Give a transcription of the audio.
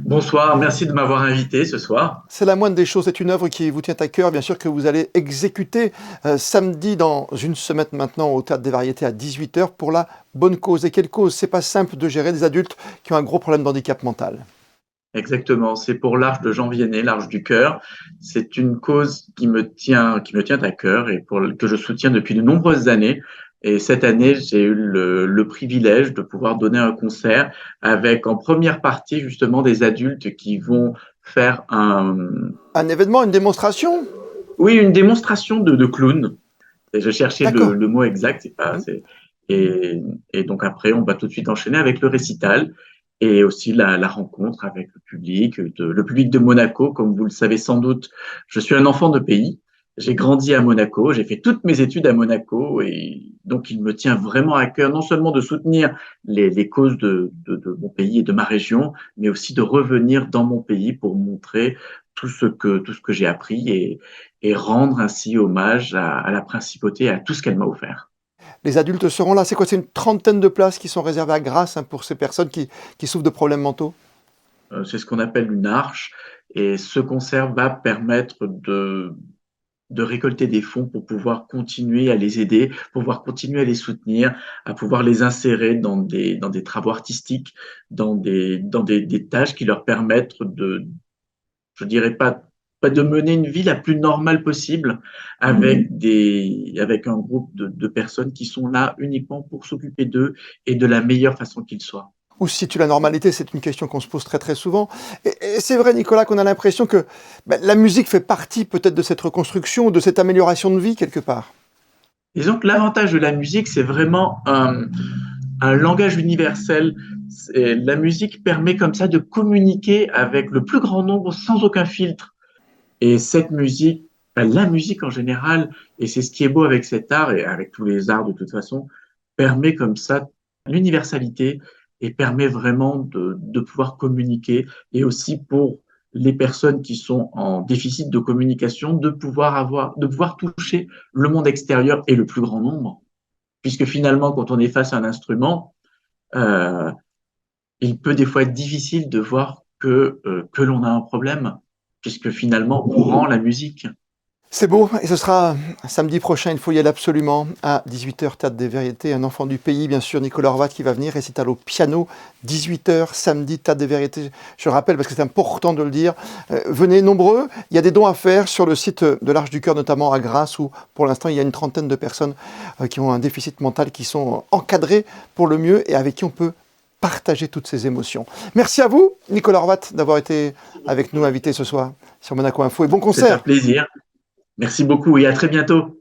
Bonsoir, merci de m'avoir invité ce soir. C'est la moindre des choses, c'est une œuvre qui vous tient à cœur, bien sûr, que vous allez exécuter samedi dans une semaine maintenant au Théâtre des Variétés à 18h pour la bonne cause. Et quelle cause? C'est pas simple de gérer des adultes qui ont un gros problème d'handicap mental. Exactement, c'est pour l'Arche de Jean Viennet, l'Arche du Cœur. C'est une cause qui me tient à cœur et que je soutiens depuis de nombreuses années. Et cette année, j'ai eu le privilège de pouvoir donner un concert avec en première partie justement des adultes qui vont faire Un événement, une démonstration? oui, une démonstration de clown. Et je cherchais D'accord. le mot exact, c'est pas, Mhm. c'est, et donc après, on va tout de suite enchaîner avec le récital et aussi la rencontre avec le public de Monaco. Comme vous le savez sans doute, je suis un enfant de pays. J'ai grandi à Monaco, j'ai fait toutes mes études à Monaco et donc il me tient vraiment à cœur non seulement de soutenir les causes de mon pays et de ma région, mais aussi de revenir dans mon pays pour montrer tout ce que j'ai appris et rendre ainsi hommage à la principauté et à tout ce qu'elle m'a offert. Les adultes seront là. C'est quoi? C'est une trentaine de places qui sont réservées à Grasse pour ces personnes qui souffrent de problèmes mentaux? C'est ce qu'on appelle une arche et ce concert va permettre de récolter des fonds pour pouvoir continuer à les aider, pour pouvoir continuer à les soutenir, à pouvoir les insérer dans des travaux artistiques, dans des tâches qui leur permettent je dirais pas de mener une vie la plus normale possible avec un groupe de personnes qui sont là uniquement pour s'occuper d'eux et de la meilleure façon qu'ils soient. Où se situe la normalité? C'est une question qu'on se pose très très souvent. Et c'est vrai, Nicolas, qu'on a l'impression que la musique fait partie peut-être de cette reconstruction, de cette amélioration de vie quelque part. Disons que l'avantage de la musique, c'est vraiment un langage universel. La musique permet comme ça de communiquer avec le plus grand nombre sans aucun filtre. Et cette musique, la musique en général, et c'est ce qui est beau avec cet art et avec tous les arts de toute façon, permet comme ça l'universalité et permet vraiment de pouvoir communiquer et aussi pour les personnes qui sont en déficit de communication, de pouvoir toucher le monde extérieur et le plus grand nombre. Puisque finalement, quand on est face à un instrument, euh, il peut des fois être difficile de voir que l'on a un problème, puisque finalement, on rend la musique. C'est beau, et ce sera samedi prochain, il faut y aller absolument, à 18h, Théâtre des Variétés, un enfant du pays, bien sûr, Nicolas Horvat qui va venir, récital au piano, 18h, samedi, Théâtre des Variétés, je rappelle, parce que c'est important de le dire, venez nombreux, il y a des dons à faire sur le site de l'Arche du Cœur, notamment à Grasse, où pour l'instant il y a une trentaine de personnes qui ont un déficit mental, qui sont encadrées pour le mieux, et avec qui on peut partager toutes ces émotions. Merci à vous, Nicolas Horvat, d'avoir été avec nous, invité ce soir sur Monaco Info, et bon C'est un concert. plaisir. Merci beaucoup et à très bientôt.